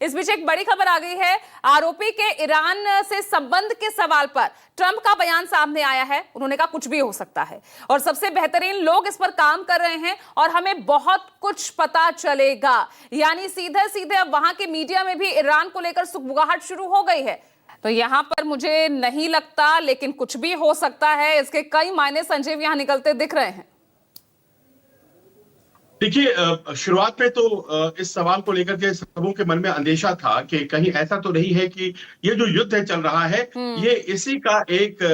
इस बीच एक बड़ी खबर आ गई है। आरोपी के ईरान से संबंध के सवाल पर ट्रंप का बयान सामने आया है। उन्होंने कहा कुछ भी हो सकता है और सबसे बेहतरीन लोग इस पर काम कर रहे हैं और हमें बहुत कुछ पता चलेगा। यानी सीधे सीधे अब वहां के मीडिया में भी ईरान को लेकर सुगबुगाहट शुरू हो गई है। तो यहां पर मुझे नहीं लगता, लेकिन कुछ भी हो सकता है। इसके कई मायने संजीव यहां निकलते दिख रहे हैं। देखिए, शुरुआत में तो इस सवाल को लेकर के सबों के मन में अंदेशा था कि कहीं ऐसा तो नहीं है कि ये जो युद्ध चल रहा है ये इसी का एक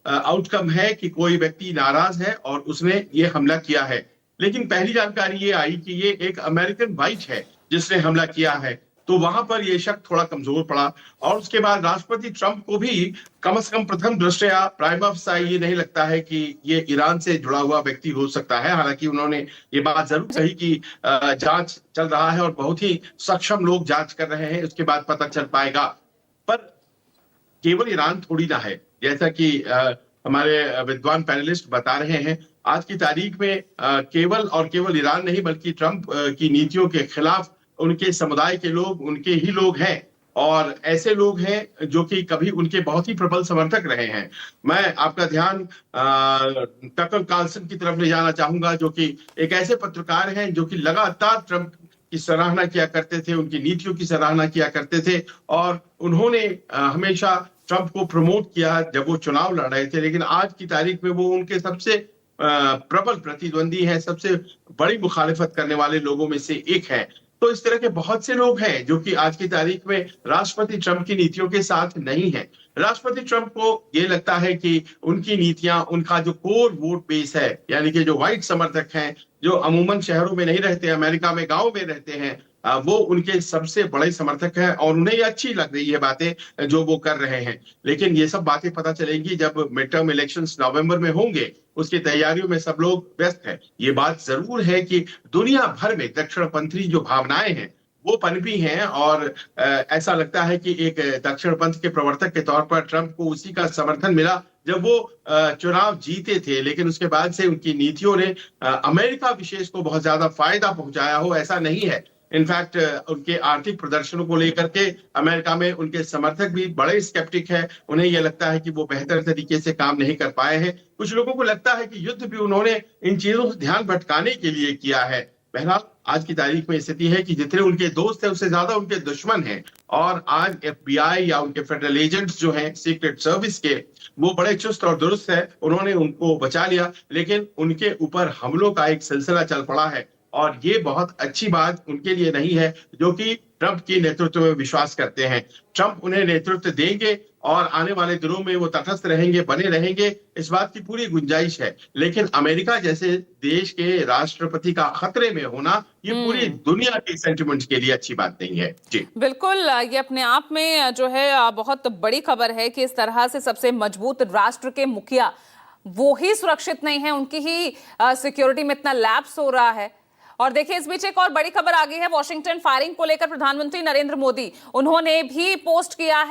आउटकम है कि कोई व्यक्ति नाराज है और उसने ये हमला किया है। लेकिन पहली जानकारी ये आई कि ये एक अमेरिकन वाइट है जिसने हमला किया है, तो वहां पर ये शक थोड़ा कमजोर पड़ा। और उसके बाद राष्ट्रपति ट्रंप को भी कम से कम प्रथम दृष्टया प्राइमा फेसाई ये नहीं लगता है कि ये ईरान से जुड़ा हुआ व्यक्ति हो सकता है। हालांकि उन्होंने ये बात जरूर कही कि जांच चल रहा है और बहुत ही सक्षम लोग जांच कर रहे हैं, उसके बाद पता चल पाएगा। पर केवल ईरान थोड़ी ना है, जैसा कि हमारे विद्वान पैनलिस्ट बता रहे हैं। आज की तारीख में केवल और केवल ईरान नहीं बल्कि ट्रंप की नीतियों के खिलाफ उनके समुदाय के लोग उनके ही लोग हैं और ऐसे लोग हैं जो कि कभी उनके बहुत ही प्रबल समर्थक रहे हैं। मैं आपका ध्यान टकर कार्लसन की तरफ ले जाना चाहूंगा, जो कि एक ऐसे पत्रकार हैं जो कि लगातार ट्रंप की सराहना किया करते थे, उनकी नीतियों की सराहना किया करते थे और उन्होंने हमेशा ट्रंप को प्रमोट किया जब वो चुनाव लड़ रहे थे। लेकिन आज की तारीख में वो उनके सबसे प्रबल प्रतिद्वंदी है, सबसे बड़ी मुखालिफत करने वाले लोगों में से एक है। तो इस तरह के बहुत से लोग हैं जो कि आज की तारीख में राष्ट्रपति ट्रंप की नीतियों के साथ नहीं है। राष्ट्रपति ट्रंप को ये लगता है कि उनकी नीतियां, उनका जो कोर वोट बेस है, यानी कि जो व्हाइट समर्थक हैं, जो अमूमन शहरों में नहीं रहते, अमेरिका में गांव में रहते हैं, वो उनके सबसे बड़े समर्थक हैं और उन्हें अच्छी लग रही है बातें जो वो कर रहे हैं। लेकिन ये सब बातें पता चलेंगी जब मिड टर्म इलेक्शंस नवंबर में होंगे। उसकी तैयारियों में सब लोग व्यस्त हैं। ये बात जरूर है कि दुनिया भर में दक्षिणपंथी जो भावनाएं हैं वो पनपी हैं और ऐसा लगता है कि एक दक्षिणपंथ के प्रवर्तक के तौर पर ट्रंप को उसी का समर्थन मिला जब वो चुनाव जीते थे। लेकिन उसके बाद से उनकी नीतियों ने अमेरिका विशेष को बहुत ज्यादा फायदा पहुंचाया हो ऐसा नहीं है। इनफैक्ट उनके आर्थिक प्रदर्शनों को लेकर के अमेरिका में उनके समर्थक भी बड़े स्केप्टिक है। उन्हें यह लगता है कि वो बेहतर तरीके से काम नहीं कर पाए हैं। कुछ लोगों को लगता है कि युद्ध भी उन्होंने इन चीजों से ध्यान भटकाने के लिए किया है। बहरहाल आज की तारीख में स्थिति है कि जितने उनके दोस्त हैं उससे ज्यादा उनके दुश्मन हैं और आज FBI या उनके फेडरल एजेंट्स जो हैं सीक्रेट सर्विस के, वो बड़े चुस्त और दुरुस्त है। उन्होंने उनको बचा लिया, लेकिन उनके ऊपर हमलों का एक सिलसिला चल पड़ा है और ये बहुत अच्छी बात उनके लिए नहीं है जो कि ट्रंप की नेतृत्व में विश्वास करते हैं। ट्रंप उन्हें नेतृत्व देंगे और आने वाले दिनों में वो तटस्थ रहेंगे, बने रहेंगे, इस बात की पूरी गुंजाइश है। लेकिन अमेरिका जैसे देश के राष्ट्रपति का खतरे में होना ये पूरी दुनिया के सेंटिमेंट्स के लिए अच्छी बात नहीं है। जी बिल्कुल, ये अपने आप में जो है बहुत बड़ी खबर है कि इस तरह से सबसे मजबूत राष्ट्र के मुखिया वो ही सुरक्षित नहीं है, उनकी ही सिक्योरिटी में इतना लैप्स हो रहा है। और देखिए इस बीच एक और बड़ी खबर आ गई है। वॉशिंगटन फायरिंग को लेकर प्रधानमंत्री नरेंद्र मोदी उन्होंने भी पोस्ट किया है।